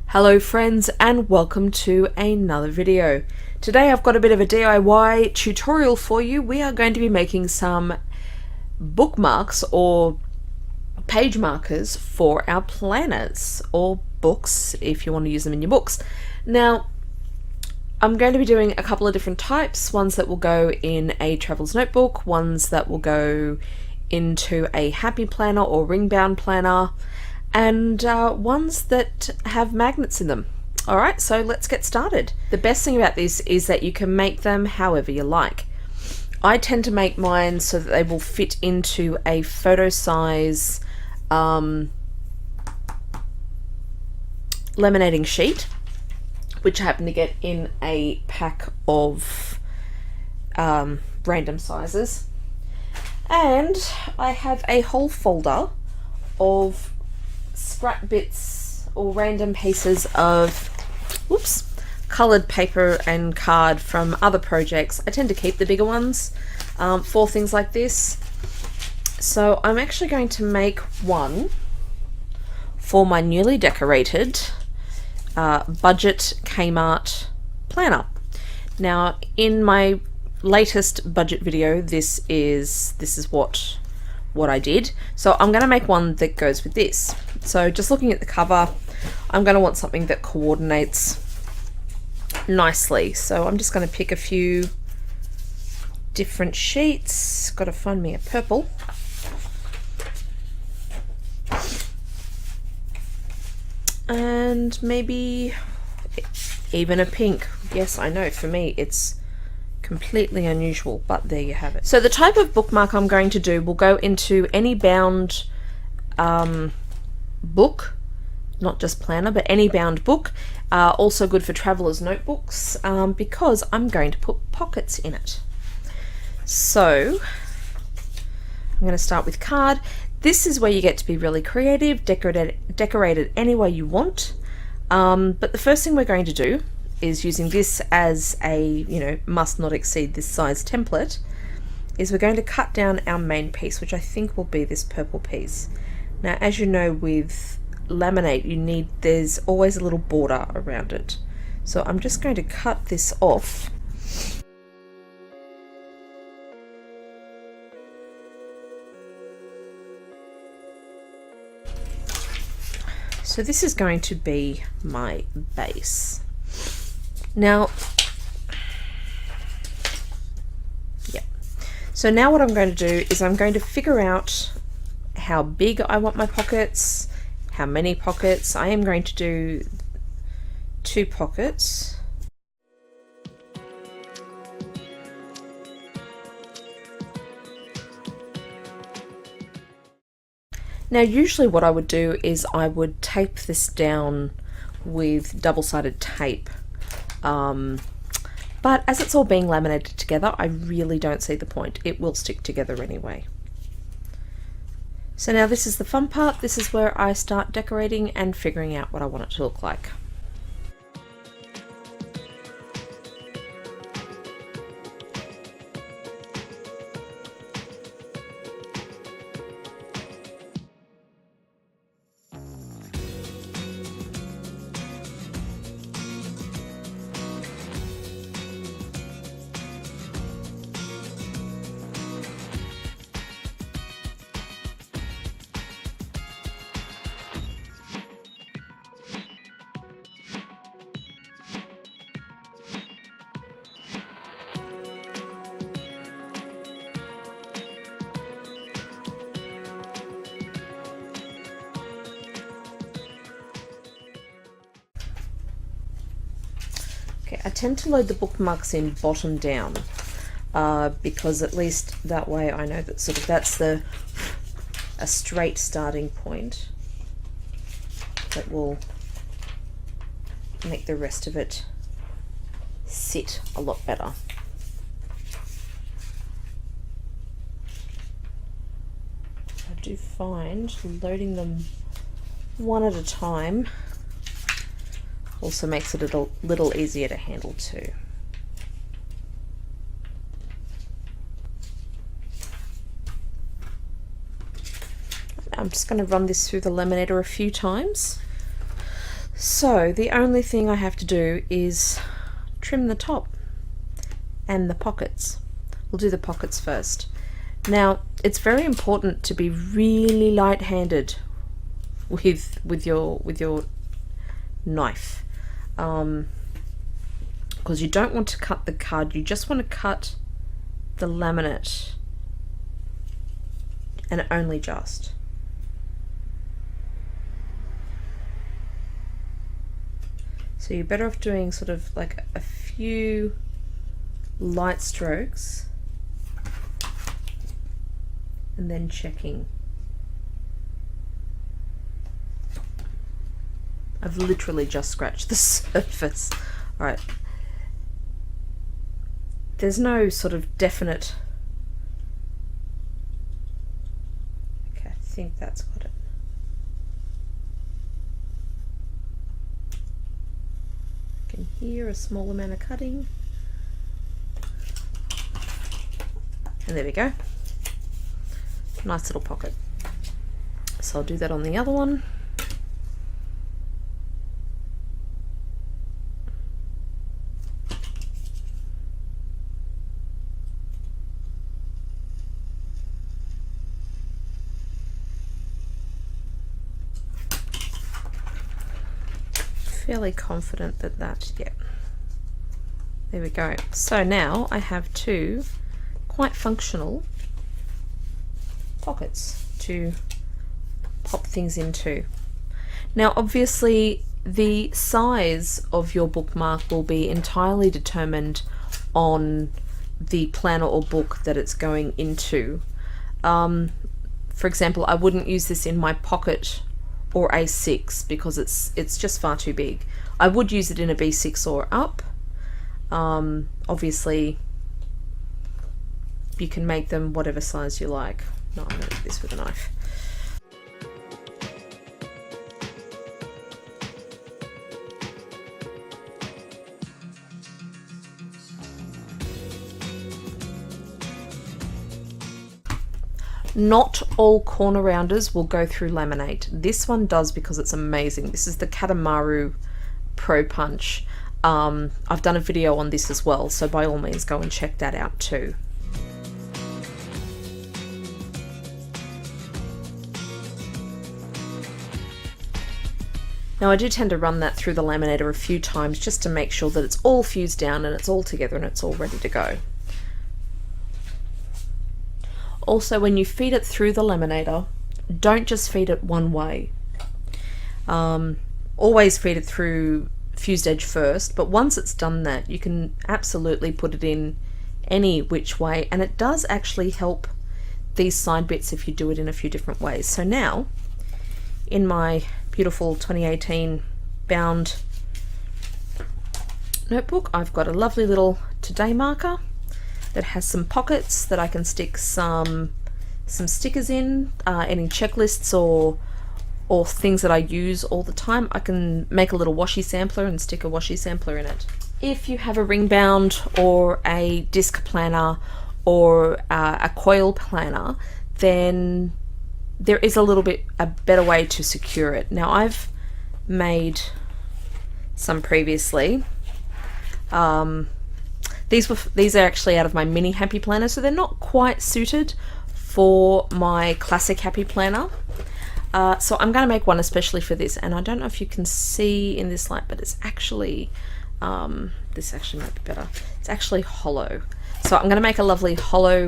Hello friends and welcome to another video. Today I've got a bit of a DIY tutorial for you. We are going to be making some bookmarks or page markers for our planners or books if you want to use them in your books. Now I'm going to be doing a couple of different types, ones that will go in a traveler's notebook, ones that will go into a happy planner or ring bound planner, and ones that have magnets in them. Alright, so let's get started. The best thing about this is that you can make them however you like. I tend to make mine so that they will fit into a photo size laminating sheet, which I happen to get in a pack of random sizes. And I have a whole folder of scrap bits or random pieces of coloured paper and card from other projects. I tend to keep the bigger ones for things like this. So I'm actually going to make one for my newly decorated budget Kmart planner. Now in my latest budget video, this is what I did. So I'm going to make one that goes with this. So just looking at the cover, I'm going to want something that coordinates nicely. So I'm just going to pick a few different sheets. Got to find me a purple. And maybe even a pink. Yes, I know, for me it's completely unusual, but there you have it. So the type of bookmark I'm going to do will go into any bound book, not just planner, but any bound book. Also good for travelers notebooks, because I'm going to put pockets in it. So I'm going to start with card. This is where you get to be really creative, decorate it any way you want. But the first thing we're going to do is, using this as a must not exceed this size template, is we're going to cut down our main piece, which I think will be this purple piece. Now as you know, with laminate there's always a little border around it, so I'm just going to cut this off. So this is going to be my base. Now, so now what I'm going to do is I'm going to figure out how big I want my pockets, how many pockets. I am going to do 2 pockets. Now usually what I would do is I would tape this down with double-sided tape. But as it's all being laminated together, I really don't see the point. It will stick together anyway. So now this is the fun part. This is where I start decorating and figuring out what I want it to look like. Okay, I tend to load the bookmarks in bottom down, because at least that way I know that that's a straight starting point that will make the rest of it sit a lot better. I do find loading them one at a time also makes it a little easier to handle too. I'm just going to run this through the laminator a few times So the only thing I have to do is trim the top and the pockets. We'll do the pockets first. Now, it's very important to be really light-handed with your knife, because you don't want to cut the card. You just want to cut the laminate, and only just. So you're better off doing sort of like a few light strokes and then checking. I've literally just scratched the surface. All right. There's no sort of definite. Okay, I think that's got it. I can hear a small amount of cutting. And there we go. Nice little pocket. So I'll do that on the other one. Fairly confident that, yeah. There we go. So now I have two quite functional pockets to pop things into. Now obviously the size of your bookmark will be entirely determined on the planner or book that it's going into. For example, I wouldn't use this in my pocket or A6 because it's just far too big. I would use it in a B6 or up. Obviously you can make them whatever size you like. No, I'm going to do this with a knife. Not all corner rounders will go through laminate. This one does because it's amazing. This is the Katamaru Pro Punch. I've done a video on this as well, so by all means go and check that out too. Now I do tend to run that through the laminator a few times just to make sure that it's all fused down and it's all together and it's all ready to go. Also, when you feed it through the laminator, don't just feed it one way. Always feed it through fused edge first, but once it's done that, you can absolutely put it in any which way, and it does actually help these side bits if you do it in a few different ways. So now, in my beautiful 2018 bound notebook, I've got a lovely little today marker that has some pockets that I can stick some stickers in, any checklists or things that I use all the time. I can make a little washi sampler and stick a washi sampler in it. If you have a ring bound or a disc planner or a coil planner, then there is a better way to secure it. Now I've made some previously. These are actually out of my mini happy planner, so they're not quite suited for my classic happy planner. So I'm going to make one especially for this, and I don't know if you can see in this light, but it's actually, this actually might be better. It's actually hollow. So I'm going to make a lovely hollow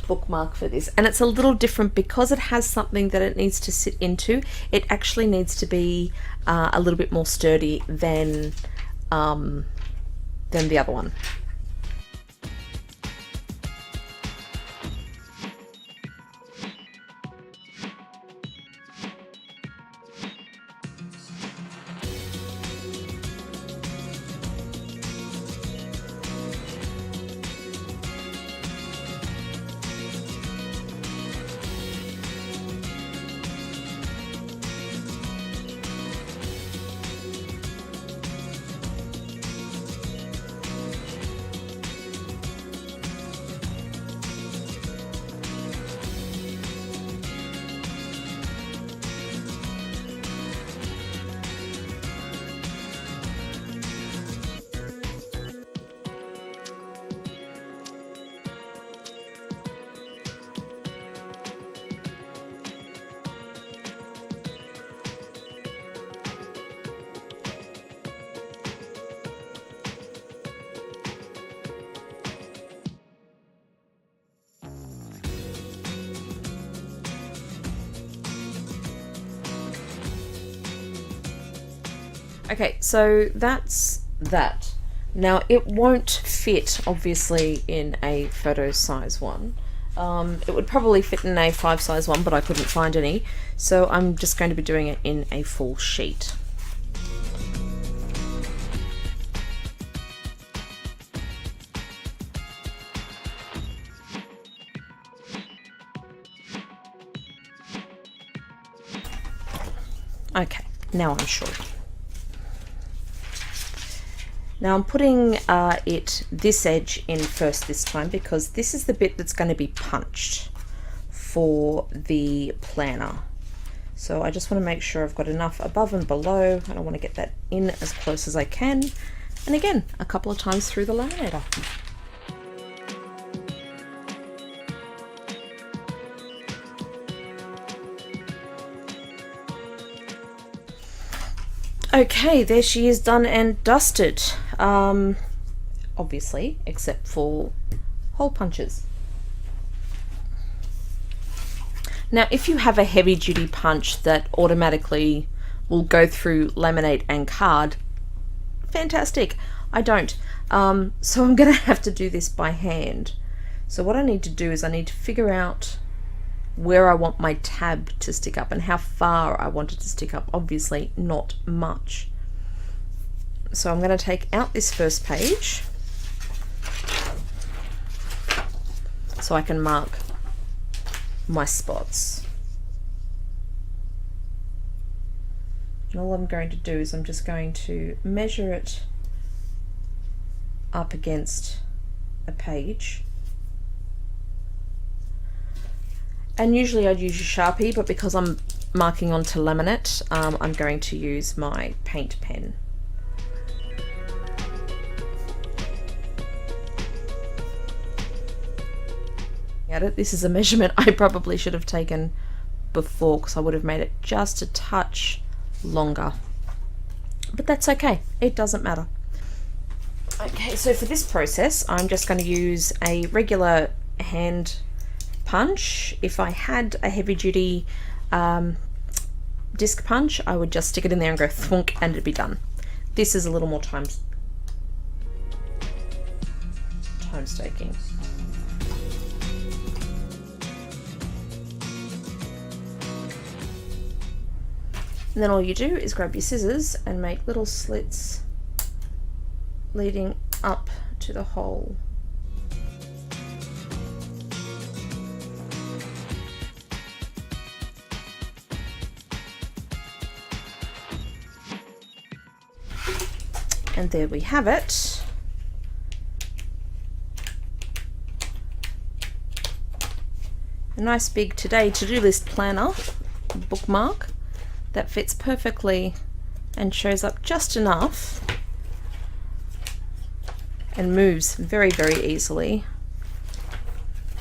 bookmark for this, and it's a little different because it has something that it needs to sit into. It actually needs to be a little bit more sturdy than the other one. Okay, so that's that. Now it won't fit obviously in a photo size one. It would probably fit in a 5 size one, but I couldn't find any, so I'm just going to be doing it in a full sheet. Okay, now I'm sure. Now I'm putting this edge in first this time, because this is the bit that's going to be punched for the planner. So I just want to make sure I've got enough above and below, and I want to get that in as close as I can. And again, a couple of times through the laminator. Okay, there she is, done and dusted. Obviously, except for hole punches. Now, if you have a heavy duty punch that automatically will go through laminate and card, fantastic. I don't. So I'm going to have to do this by hand. So what I need to do is I need to figure out where I want my tab to stick up and how far I want it to stick up. Obviously not much. So I'm going to take out this first page so I can mark my spots. And all I'm going to do is I'm just going to measure it up against a page. And usually I'd use a Sharpie, but because I'm marking onto laminate, I'm going to use my paint pen. This is a measurement I probably should have taken before, because I would have made it just a touch longer. But that's okay, it doesn't matter. Okay, so for this process, I'm just going to use a regular hand punch. If I had a heavy duty disc punch, I would just stick it in there and go thwunk and it'd be done. This is a little more time-taking. And then all you do is grab your scissors and make little slits leading up to the hole. And there we have it. A nice big today to-do list planner bookmark that fits perfectly and shows up just enough and moves very, very easily.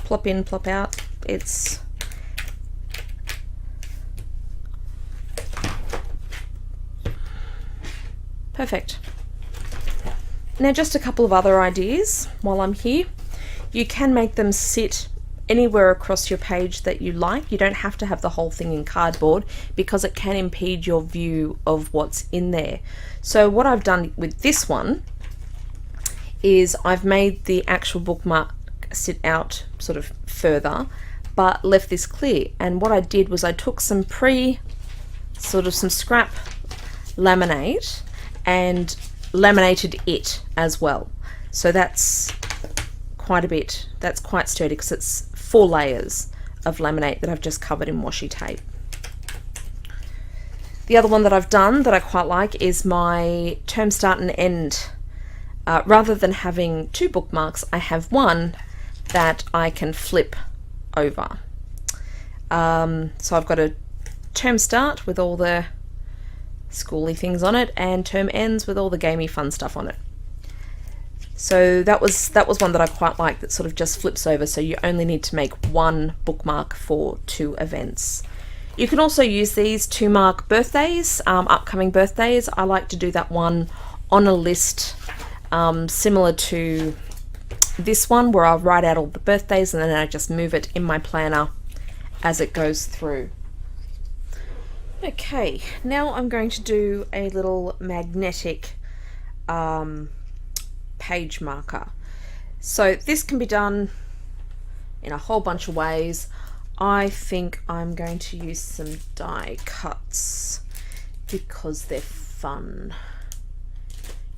Plop in, plop out. It's perfect. Now, just a couple of other ideas while I'm here. You can make them sit anywhere across your page that you like. You don't have to have the whole thing in cardboard, because it can impede your view of what's in there. So what I've done with this one is I've made the actual bookmark sit out sort of further, but left this clear. And what I did was I took some some scrap laminate and laminated it as well. So that's quite a bit. That's quite sturdy, because it's 4 layers of laminate that I've just covered in washi tape. The other one that I've done that I quite like is my term start and end. Rather than having 2 bookmarks, I have one that I can flip over. So I've got a term start with all the schooly things on it, and term ends with all the gamey fun stuff on it. So that was one that I quite like, that sort of just flips over, so you only need to make one bookmark for 2 events. You can also use these to mark birthdays, upcoming birthdays. I like to do that one on a list similar to this one, where I'll write out all the birthdays and then I just move it in my planner as it goes through. Okay, now I'm going to do a little magnetic page marker. So this can be done in a whole bunch of ways. I think I'm going to use some die cuts because they're fun.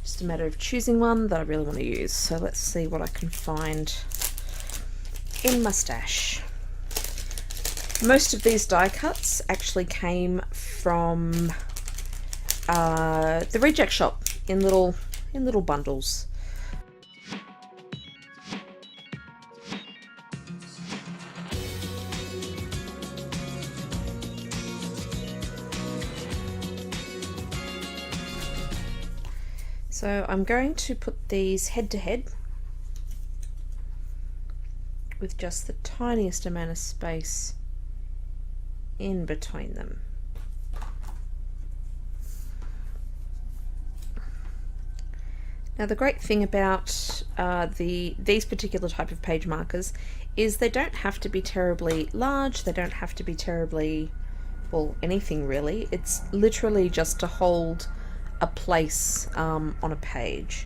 Just a matter of choosing one that I really want to use. So let's see what I can find in my stash. Most of these die cuts actually came from the reject shop in little bundles. So I'm going to put these head to head with just the tiniest amount of space in between them. Now the great thing about these particular type of page markers is they don't have to be terribly large, they don't have to be terribly, well, anything really. It's literally just to hold a place on a page.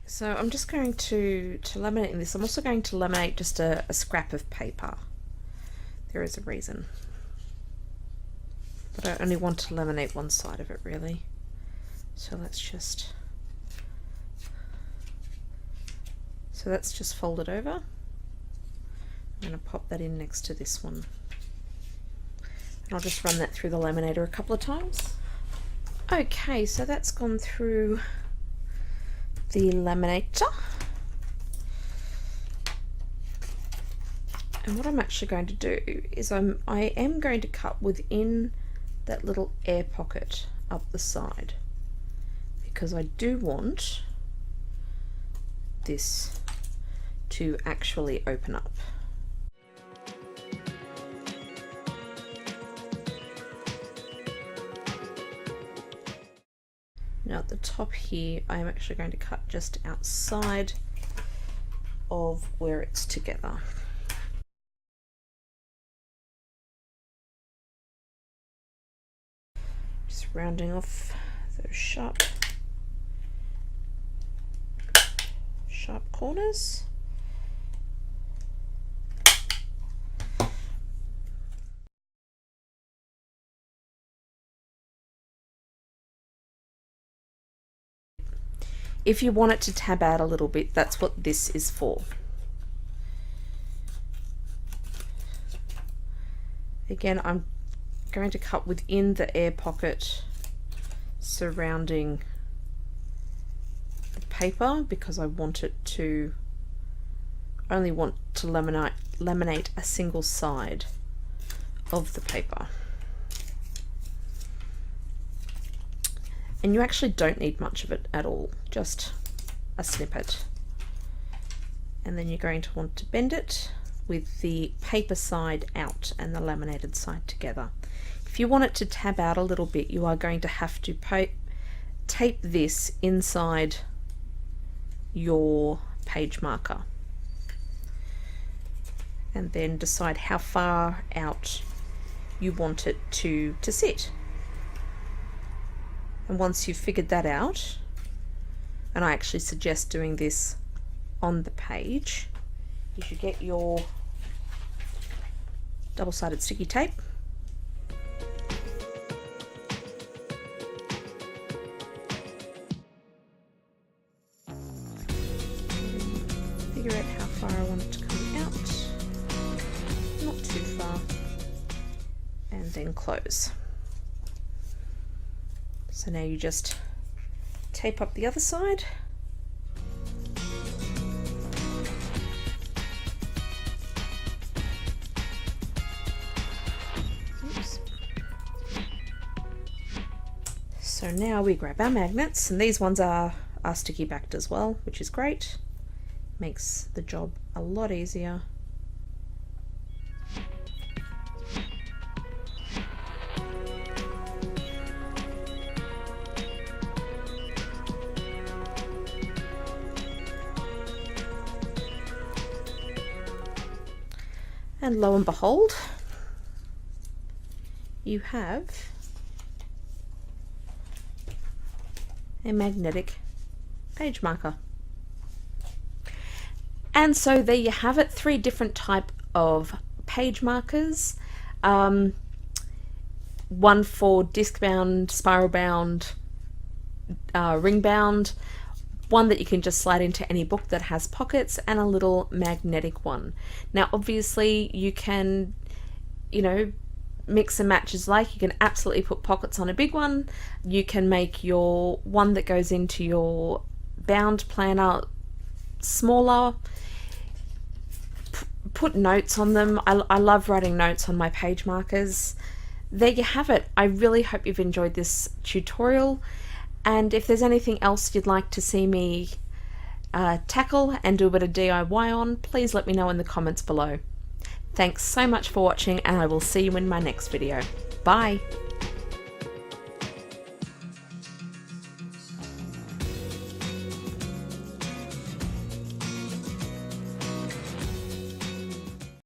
So I'm just going to laminate this. I'm also going to laminate just a scrap of paper. There is a reason. But I only want to laminate one side of it really. So let's just... So that's just folded over. I'm going to pop that in next to this one. And I'll just run that through the laminator a couple of times. Okay, so that's gone through the laminator, and what I'm actually going to do is I am going to cut within that little air pocket up the side, because I do want this to actually open up. Now at the top here, I am actually going to cut just outside of where it's together. Just rounding off those sharp corners. If you want it to tab out a little bit, that's what this is for. Again, I'm going to cut within the air pocket surrounding the paper because I want it to only want to laminate a single side of the paper. And you actually don't need much of it at all, just a snippet. And then you're going to want to bend it with the paper side out and the laminated side together. If you want it to tab out a little bit, you are going to have to tape this inside your page marker. And then decide how far out you want it to sit. And once you've figured that out, and I actually suggest doing this on the page, you should get your double-sided sticky tape. Figure out how far I want it to come out, not too far, and then close. So now you just tape up the other side. Oops. So now we grab our magnets, and these ones are sticky backed as well, which is great. Makes the job a lot easier. And lo and behold, you have a magnetic page marker. And so there you have it, 3 different type of page markers. One for disc bound, spiral bound, ring bound, one that you can just slide into any book that has pockets, and a little magnetic one. Now obviously you can, mix and match as like. You can absolutely put pockets on a big one. You can make your one that goes into your bound planner smaller. Put notes on them. I love writing notes on my page markers. There you have it. I really hope you've enjoyed this tutorial, and if there's anything else you'd like to see me tackle and do a bit of DIY on, please let me know in the comments below. Thanks so much for watching, and I will see you in my next video. Bye!